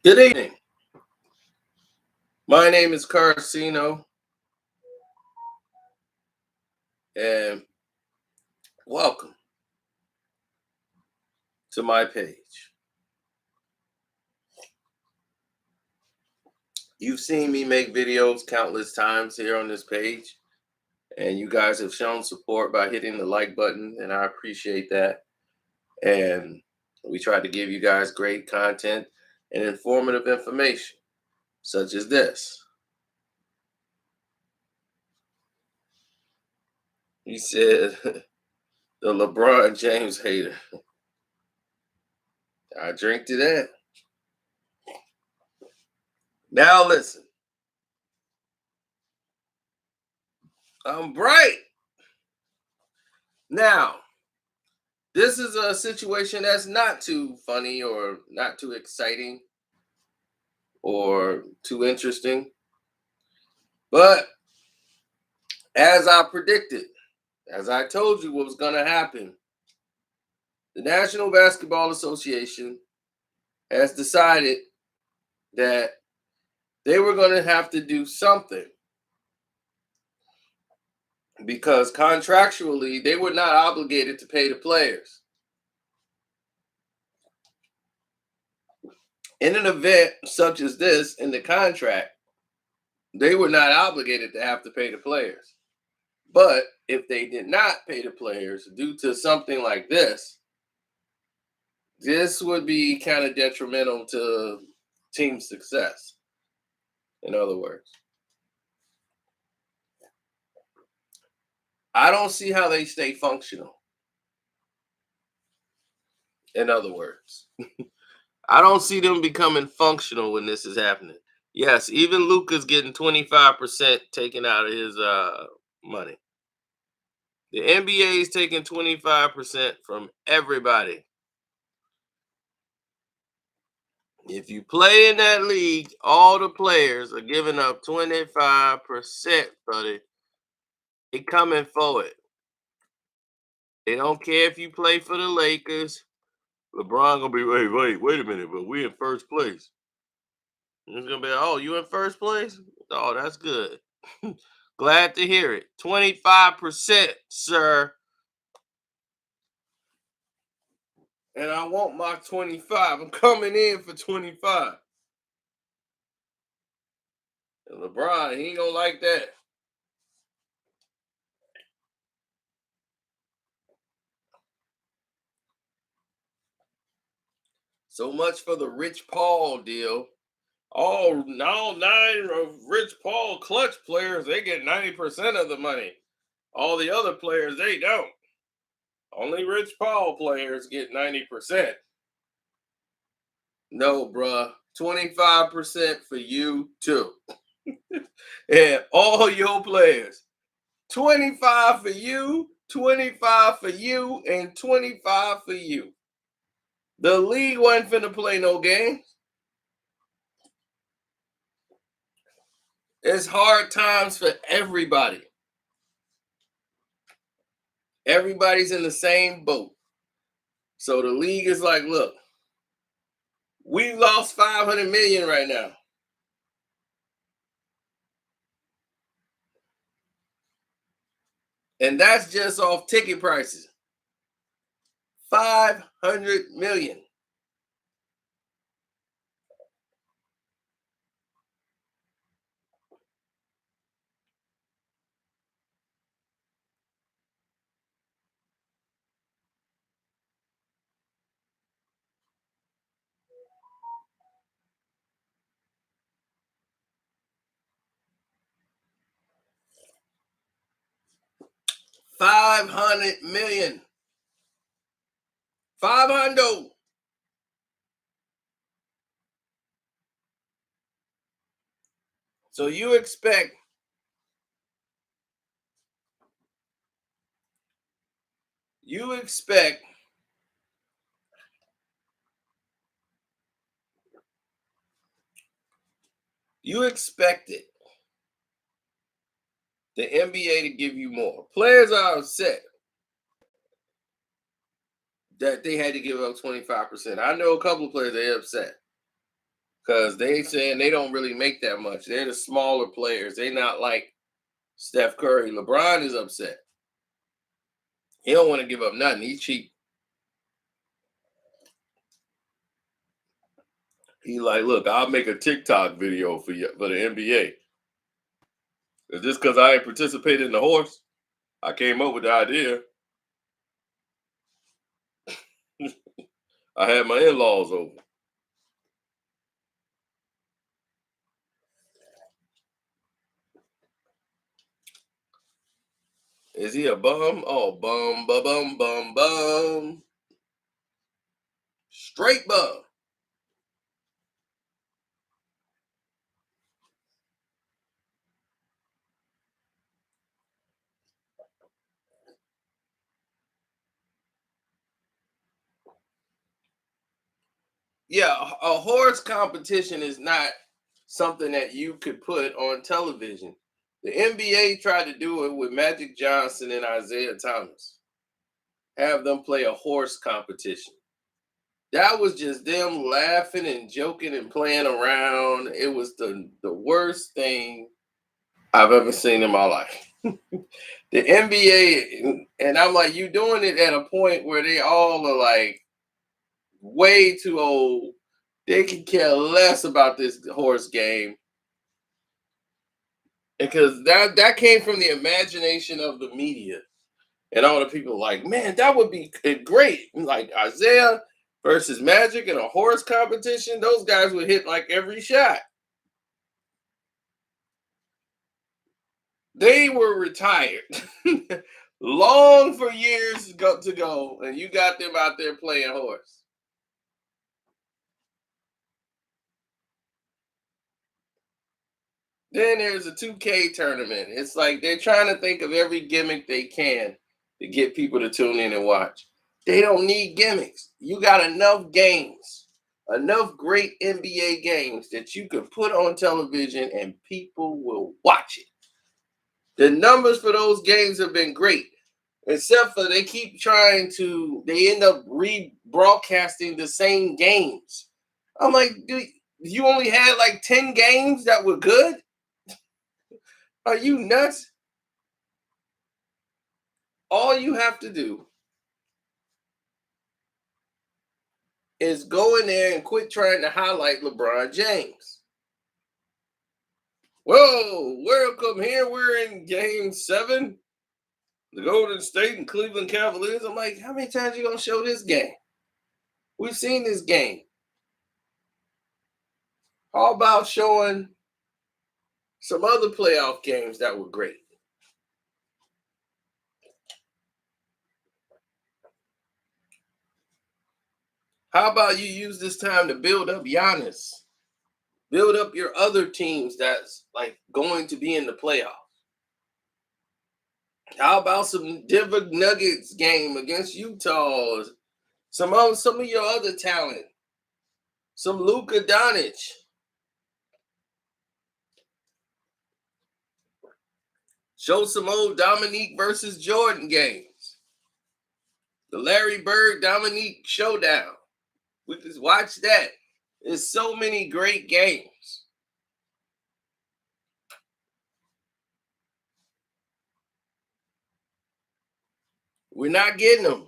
Good evening. My name is Carcino, and welcome to my page. You've seen me make videos countless times here on this page, and you guys have shown support by hitting the like button, and I appreciate that. And we try to give you guys great content and informative information, such as this. He said, the LeBron James hater. I drink to that. Now listen, I'm bright. Now, this is a situation that's not too funny or not too exciting or too interesting. But as I predicted, as I told you what was going to happen, the National Basketball Association has decided that they were going to have to do something because contractually they were not obligated to pay the players. In an event such as this in the contract, they were not obligated to have to pay the players. But if they did not pay the players due to something like this would be kind of detrimental to team success. In other words, I don't see how they stay functional. In other words, I don't see them becoming functional when this is happening. Yes, even Luca's getting 25% taken out of his money. The NBA is taking 25% from everybody. If you play in that league, all the players are giving up 25%, buddy. They coming for it. They don't care if you play for the Lakers. LeBron gonna be wait a minute, but we in first place. It's gonna be oh, you in first place? Oh, that's good. Glad to hear it. 25%, sir. And I want my 25. I'm coming in for 25. And LeBron, he ain't gonna like that. So much for the Rich Paul deal. All now 9 of Rich Paul clutch players, they get 90% of the money. All the other players, they don't. Only Rich Paul players get 90%. No, bruh. 25% for you too. And all your players. 25 for you, 25 for you, and 25 for you. The league wasn't finna play no games. It's hard times for everybody. Everybody's in the same boat. So the league is like, look, we lost 500 million right now. And that's just off ticket prices. 500 million. $500 million. 500. So you expect you expected the NBA to give you more. Players are upset that they had to give up 25%. I know a couple of players, they're upset. because they saying they don't really make that much. They're the smaller players. They not like Steph Curry. LeBron is upset. He don't want to give up nothing. He's cheap. He like, look, I'll make a TikTok video for you for the NBA. Just because I ain't participated in the horse, I came up with the idea. I had my in-laws over. Is he a bum? Oh, bum, bum, bum, bum, bum. Straight bum. Yeah, a horse competition is not something that you could put on television. The NBA tried to do it with Magic Johnson and Isaiah Thomas. Have them play a horse competition. That was just them laughing and joking and playing around. It was the worst thing I've ever seen in my life. The NBA, and I'm like, you doing it at a point where they all are like way too old. They can care less about this horse game because that came from the imagination of the media and all the people like, man, that would be great. Like Isaiah versus Magic in a horse competition, those guys would hit like every shot. They were retired long for years to go, and you got them out there playing horse. Then there's a 2K tournament. It's like they're trying to think of every gimmick they can to get people to tune in and watch. They don't need gimmicks. You got enough games, enough great NBA games that you could put on television and people will watch it. The numbers for those games have been great, except for they keep trying to, they end up rebroadcasting the same games. I'm like, dude, you only had like 10 games that were good? Are you nuts? All you have to do is go in there and quit trying to highlight LeBron James. Whoa, welcome here. We're in game 7. The Golden State and Cleveland Cavaliers. I'm like, how many times you gonna show this game? We've seen this game. How about showing some other playoff games that were great? How about you use this time to build up Giannis? Build up your other teams that's like going to be in the playoffs. How about some Denver Nuggets game against Utah? Some of your other talent. Some Luka Doncic. Show some old Dominique versus Jordan games. The Larry Bird Dominique showdown. We just watch that. There's so many great games. We're not getting them.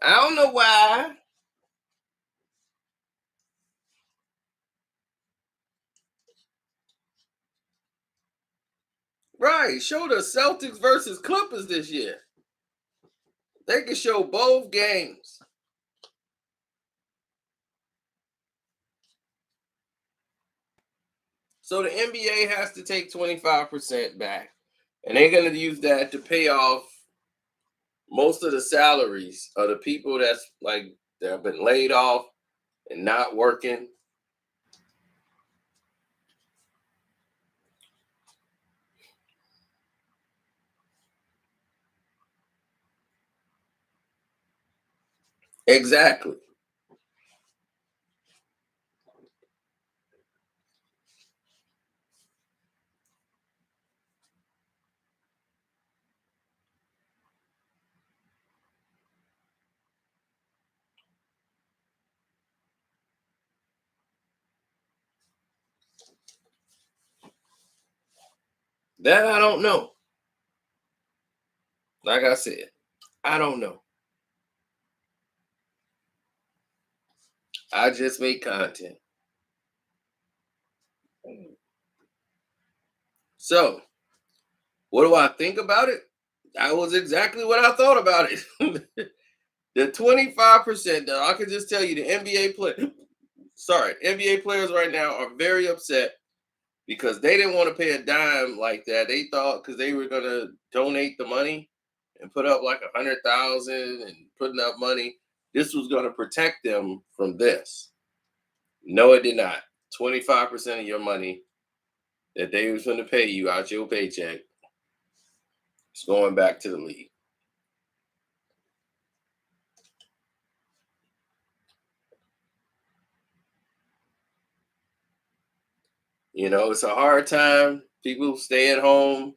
I don't know why. Right. Show the Celtics versus Clippers this year. They can show both games. So the NBA has to take 25% back. And they're going to use that to pay off most of the salaries of the people that's like that have been laid off and not working. Exactly. That I don't know. Like I said, I don't know. I just make content. So, what do I think about it? That was exactly what I thought about it. The 25%, though, I can just tell you the NBA play sorry, NBA players right now are very upset because they didn't want to pay a dime like that. They thought because they were gonna donate the money and put up like 100,000 and putting up money, this was gonna protect them from this. No, it did not. 25% of your money that they was going to pay you out your paycheck is going back to the league. You know, it's a hard time. People stay at home,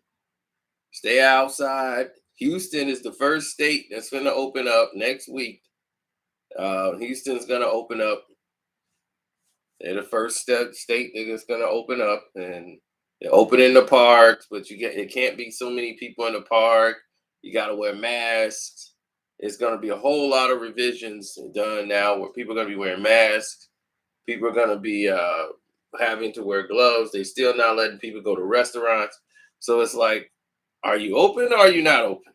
stay outside. Houston is the first state that's going to open up next week. Houston's going to open up. They're the first state that's going to open up, and they're opening the parks. But it can't be so many people in the park. You got to wear masks. It's going to be a whole lot of revisions done now, where people are going to be wearing masks. People are going to be having to wear gloves. They still not letting people go to restaurants. So it's like, are you open or are you not open?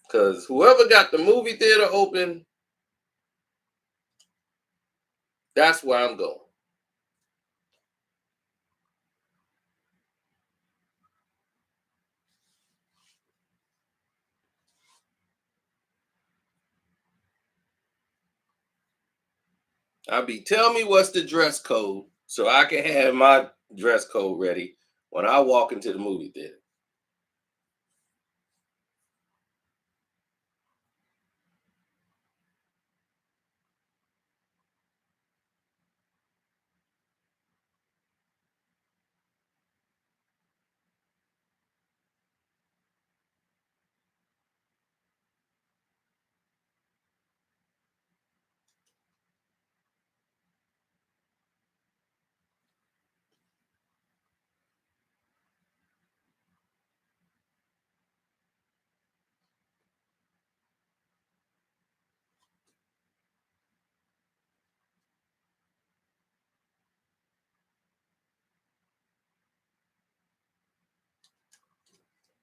Because whoever got the movie theater open, that's where I'm going. I'll be, tell me what's the dress code so I can have my dress code ready when I walk into the movie theater.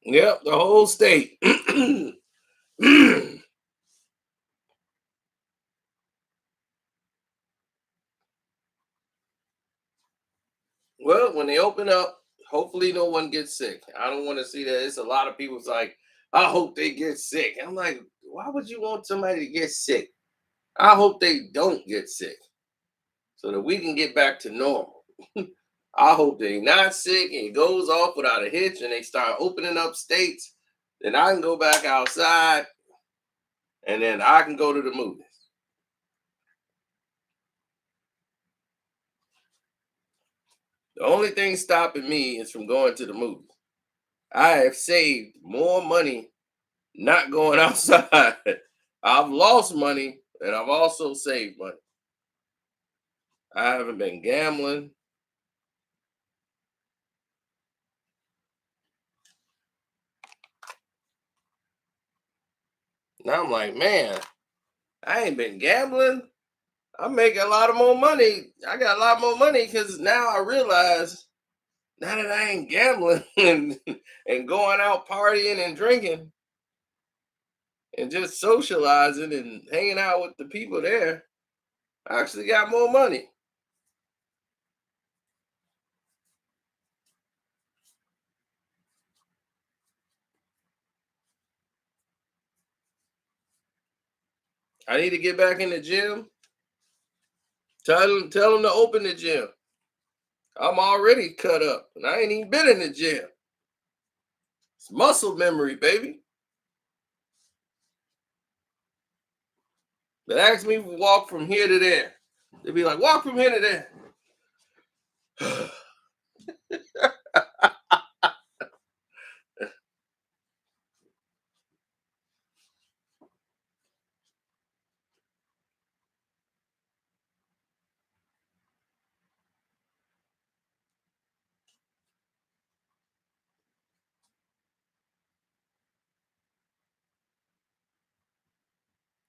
Yep, the whole state. Well, when they open up, hopefully no one gets sick. I don't want to see that. It's a lot of people's like, I hope they get sick. I'm like, why would you want somebody to get sick? I hope they don't get sick so that we can get back to normal. I hope they're not sick and it goes off without a hitch and they start opening up states. Then I can go back outside and then I can go to the movies. The only thing stopping me is from going to the movies. I have saved more money not going outside. I've lost money and I've also saved money. I haven't been gambling. Now I'm like, man, I ain't been gambling. I'm making a lot of more money. I got a lot more money because now I realize now that I ain't gambling and going out partying and drinking and just socializing and hanging out with the people there, I actually got more money. I need to get back in the gym. Tell them to open the gym. I'm already cut up and I ain't even been in the gym. It's muscle memory, baby. But ask me to walk from here to there. They'd be like, walk from here to there.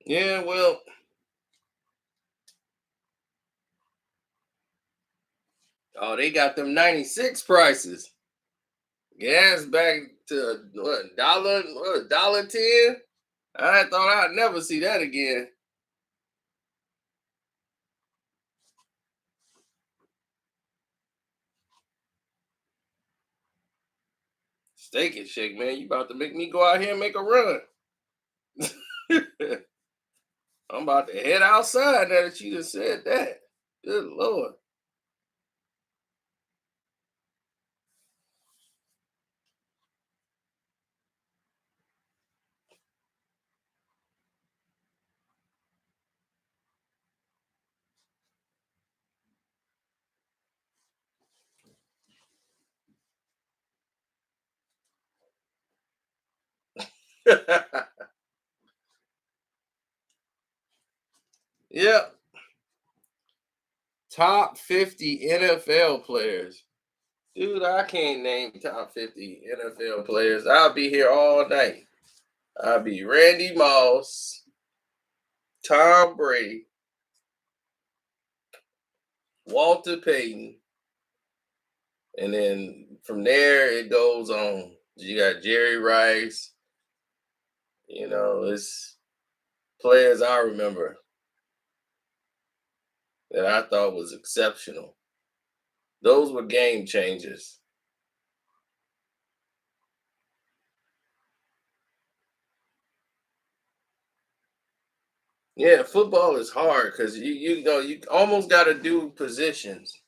Yeah, well, oh, they got them 96 prices. Gas back to what dollar 10? I thought I'd never see that again. Steak and Shake, man. You about to make me go out here and make a run. I'm about to head outside now that you just said that. Good Lord. Yep. Top 50 NFL players. Dude, I can't name top 50 NFL players. I'll be here all night. I'll be Randy Moss, Tom Brady, Walter Payton, and then from there it goes on. You got Jerry Rice. It's players I remember that I thought was exceptional. Those were game changers. Yeah, football is hard because you almost got to do positions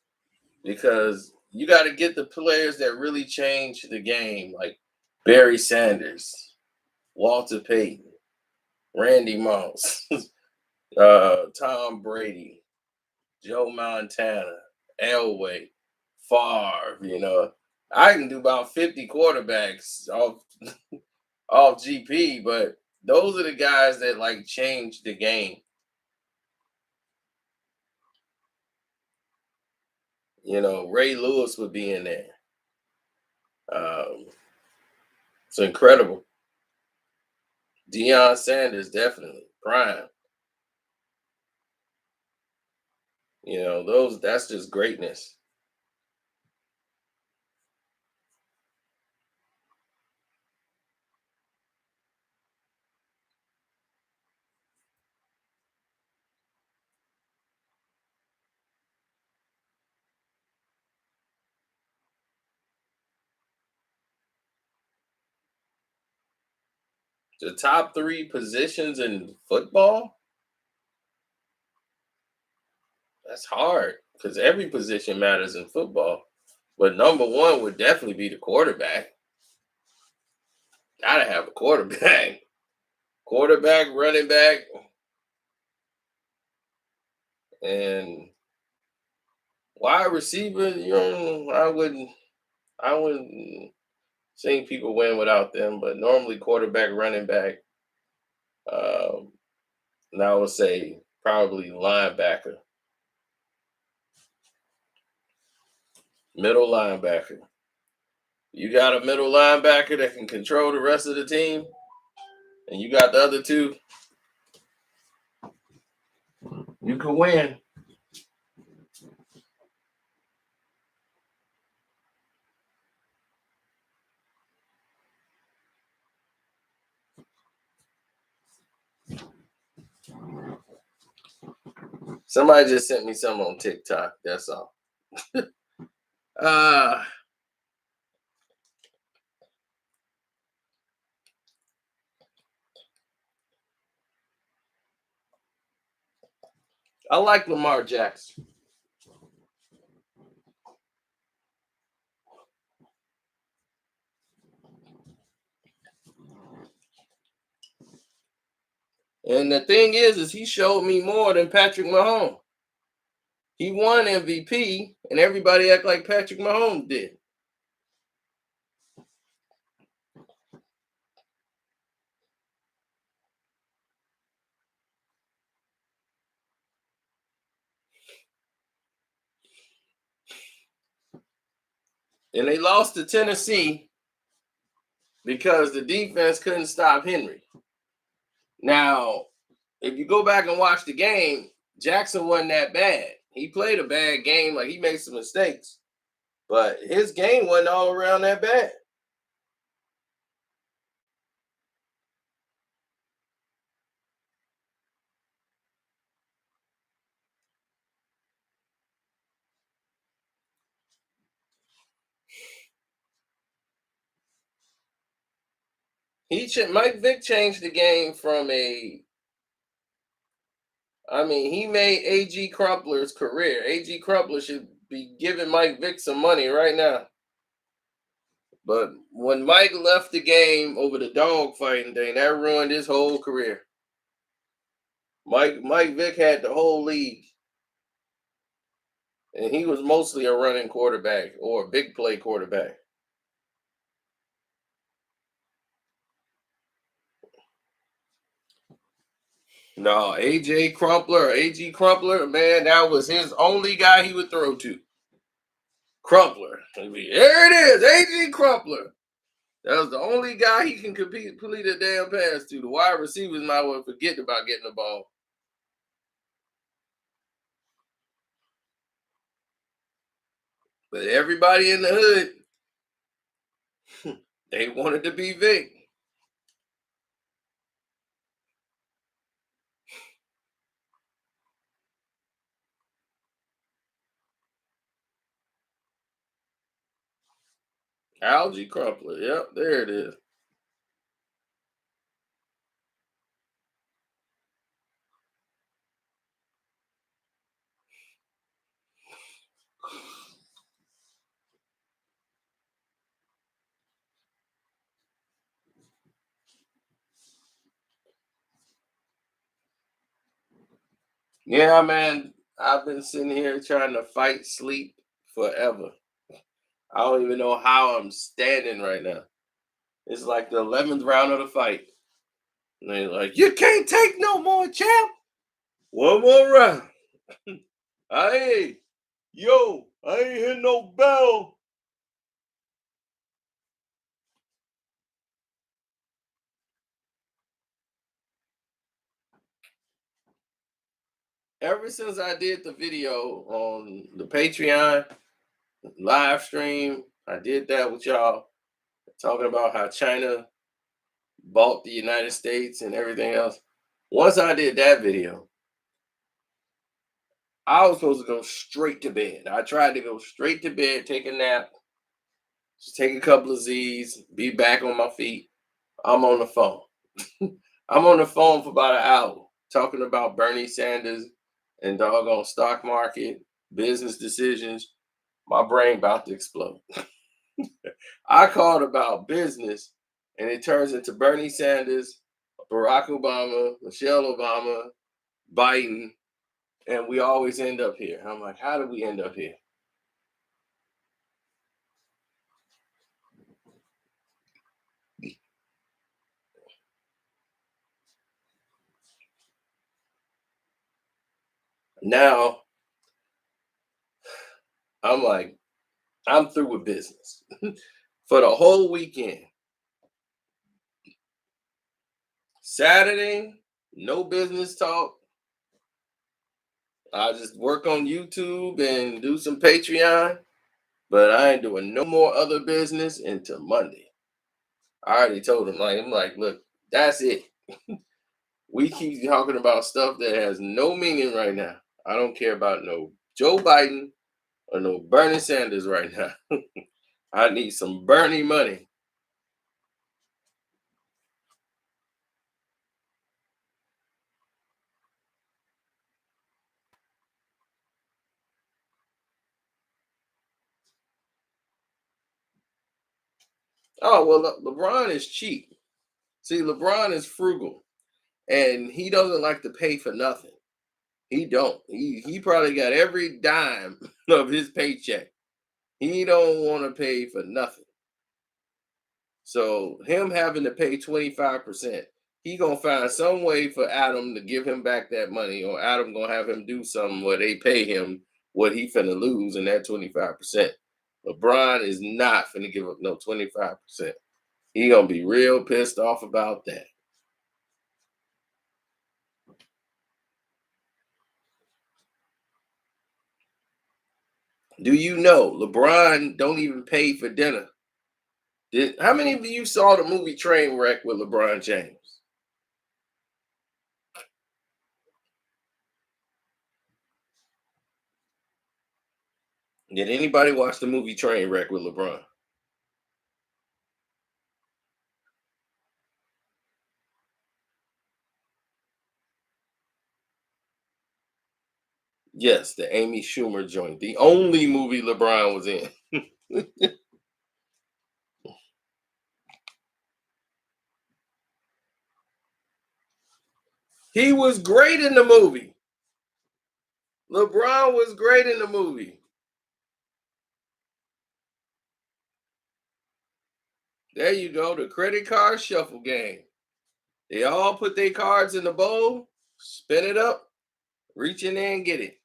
because you got to get the players that really change the game, like Barry Sanders, Walter Payton, Randy Moss, Tom Brady, Joe Montana, Elway, Favre. I can do about 50 quarterbacks off GP, but those are the guys that like change the game. Ray Lewis would be in there. Um, it's incredible. Deion Sanders, definitely prime. Those that's just greatness. The top three positions in football, that's hard because every position matters in football. But number one would definitely be the quarterback. Gotta have a quarterback. Quarterback, running back, and wide receiver. I wouldn't seen people win without them, but normally quarterback, running back, um, and I would say probably linebacker, middle linebacker. You got a middle linebacker that can control the rest of the team, and you got the other two, you can win. Somebody just sent me something on TikTok. That's all. Uh I like Lamar Jackson. And the thing is he showed me more than Patrick Mahomes. He won MVP, and everybody act like Patrick Mahomes did. And they lost to Tennessee because the defense couldn't stop Henry. Now, if you go back and watch the game, Jackson wasn't that bad. He played a bad game, like he made some mistakes, but his game wasn't all around that bad. Mike Vick changed the game from a. I mean, he made A.G. Crumpler's career. A.G. Crumpler should be giving Mike Vick some money right now. But when Mike left the game over the dog fighting thing, that ruined his whole career. Mike Vick had the whole league, and he was mostly a running quarterback or a big play quarterback. No, A.G. Crumpler, man, that was his only guy he would throw to. Crumpler. There it is, A.G. Crumpler. That was the only guy he can complete a damn pass to. The wide receivers might well forget about getting the ball. But everybody in the hood, they wanted to be Vic. Algie Crumpler. Yep, there it is. Yeah, man. I've been sitting here trying to fight sleep forever. I don't even know how I'm standing right now. It's like the 11th round of the fight. And they're like, you can't take no more, champ. One more round. I ain't hear no bell. Ever since I did the video on the Patreon live stream, I did that with y'all, talking about how China bought the United States and everything else. Once I did that video, I was supposed to go straight to bed. I tried to go straight to bed, take a nap, just take a couple of Z's, be back on my feet. I'm on the phone. I'm on the phone for about an hour talking about Bernie Sanders and doggone stock market, business decisions. My brain about to explode. I called about business, and it turns into Bernie Sanders, Barack Obama, Michelle Obama, Biden, and we always end up here. I'm like, how did we end up here? Now, I'm like, I'm through with business for the whole weekend. Saturday, no business talk. I just work on YouTube and do some Patreon, but I ain't doing no more other business until Monday. I already told him, like, I'm like, look, that's it. We keep talking about stuff that has no meaning right now. I don't care about no Joe Biden or no Bernie Sanders right now. I need some Bernie money. Oh, well, LeBron is cheap. See, LeBron is frugal, and he doesn't like to pay for nothing. He don't. He probably got every dime of his paycheck. He don't want to pay for nothing. So him having to pay 25%, he gonna find some way for Adam to give him back that money, or Adam gonna have him do something where they pay him what he finna lose in that 25%. LeBron is not finna give up no 25%. He gonna be real pissed off about that. Do you know LeBron don't even pay for dinner? How many of you saw the movie Trainwreck with LeBron James? Did anybody watch the movie Trainwreck with LeBron? Yes, the Amy Schumer joint, the only movie LeBron was in. He was great in the movie. LeBron was great in the movie. There you go, the credit card shuffle game. They all put their cards in the bowl, spin it up, reach in there and get it.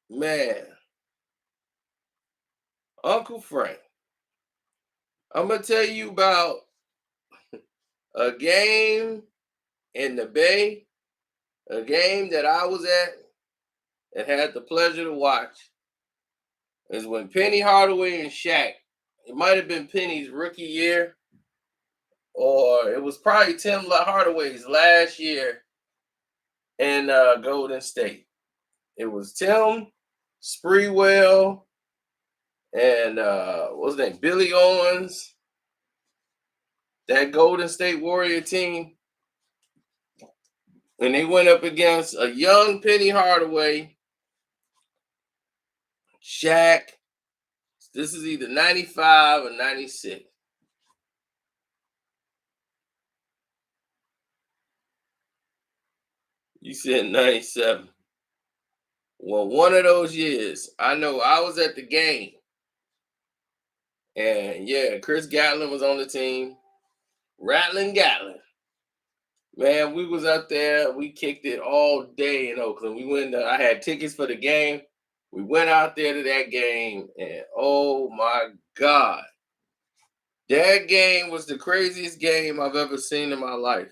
Man, Uncle Frank, I'm gonna tell you about a game in the Bay, a game that I was at and had the pleasure to watch. Is when Penny Hardaway and Shaq, it might have been Penny's rookie year, or it was probably Tim Hardaway's last year in Golden State. It was Tim, Spreewell, and what's his name? Billy Owens, that Golden State Warrior team. And they went up against a young Penny Hardaway, Shaq. This is either 95 or 96. You said 97. Well, one of those years, I know I was at the game. And yeah, Chris Gatlin was on the team. Rattling Gatlin. Man, we was out there. We kicked it all day in Oakland. We went. I had tickets for the game. We went out there to that game, and oh my God, that game was the craziest game I've ever seen in my life.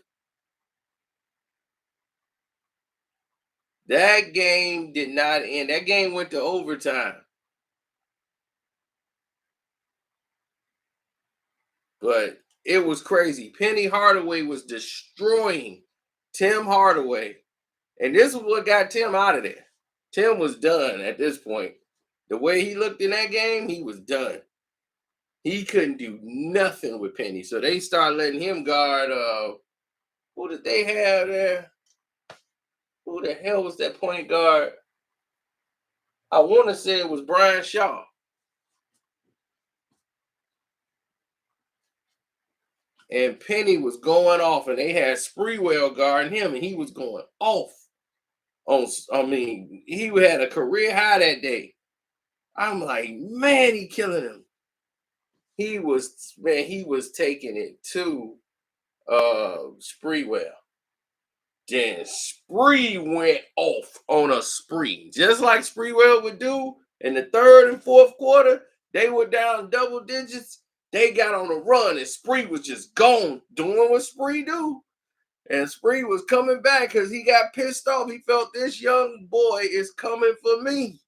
That game did not end. That game went to overtime. But it was crazy. Penny Hardaway was destroying Tim Hardaway. And this is what got Tim out of there. Tim was done at this point. The way he looked in that game, he was done. He couldn't do nothing with Penny. So they started letting him guard who did they have there? Who the hell was that point guard? I want to say it was Brian Shaw. And Penny was going off, and they had Spreewell guarding him, and he was going off. I mean, he had a career high that day. I'm like, man, he killing him. He was taking it to Spreewell. Then Spree went off on a spree, just like Spreewell would do in the third and fourth quarter. They were down double digits. They got on a run, and Spree was just gone, doing what Spree do. And Spree was coming back because he got pissed off. He felt this young boy is coming for me.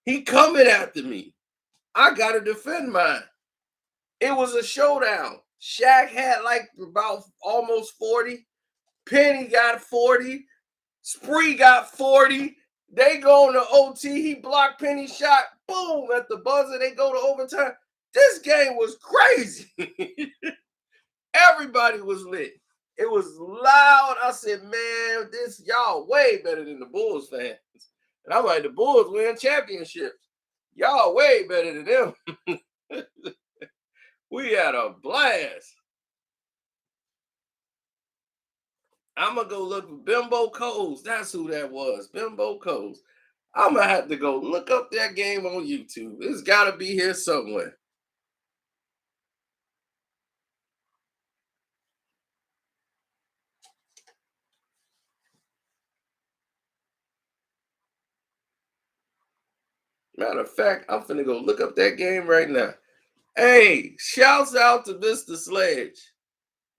He coming after me. I gotta defend mine. It was a showdown. Shaq had like about almost 40. Penny got 40. Spree got 40. They go to OT. He blocked Penny's shot. Boom, at the buzzer. They go to overtime. This game was crazy. Everybody was lit. It was loud. I said, man, this y'all way better than the Bulls fans. And I'm like, the Bulls win championships. Y'all way better than them. We had a blast. I'm gonna go look for Bimbo Coles. That's who that was. Bimbo Coles. I'm gonna have to go look up that game on YouTube. It's gotta be here somewhere. Matter of fact, I'm finna go look up that game right now. Hey, shouts out to Mr. Sledge.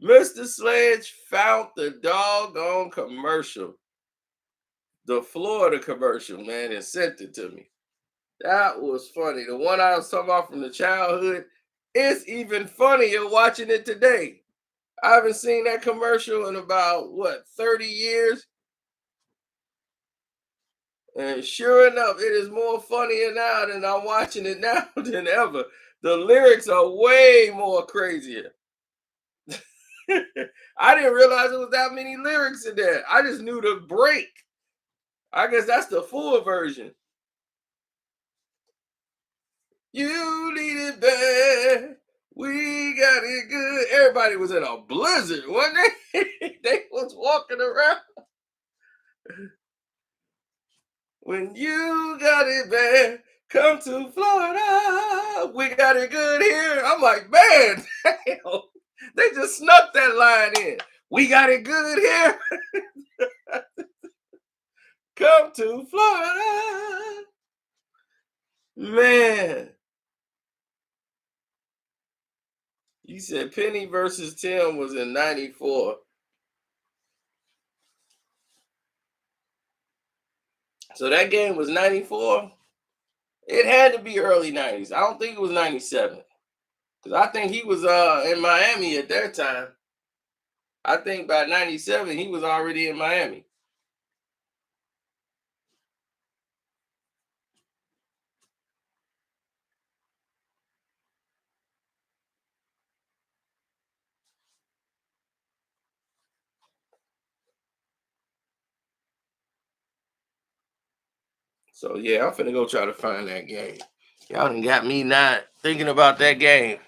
Mr. Sledge found the doggone commercial, the Florida commercial, man, and sent it to me. That was funny. The one I was talking about from the childhood, it's even funnier watching it today. I haven't seen that commercial in about what 30 years. And sure enough, it is more funnier now than I'm watching it now than ever. The lyrics are way more crazier. I didn't realize there was that many lyrics in there. I just knew the break. I guess that's the full version. You need it bad. We got it good. Everybody was in a blizzard, wasn't they? They was walking around. When you got it bad, come to Florida. We got it good here. I'm like, man, damn. They just snuck that line in. We got it good here. Come to Florida. Man, you said Penny versus Tim was in 94. So that game was 94. It had to be early 90s. I don't think it was 97. Because I think he was in Miami at that time. I think by 97 he was already in Miami. So yeah, I'm finna go try to find that game. Y'all done got me not thinking about that game.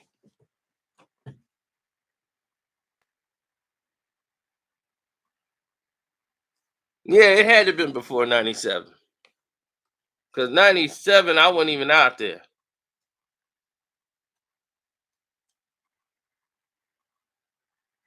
Yeah, it had to have been before 97. Because 97, I wasn't even out there.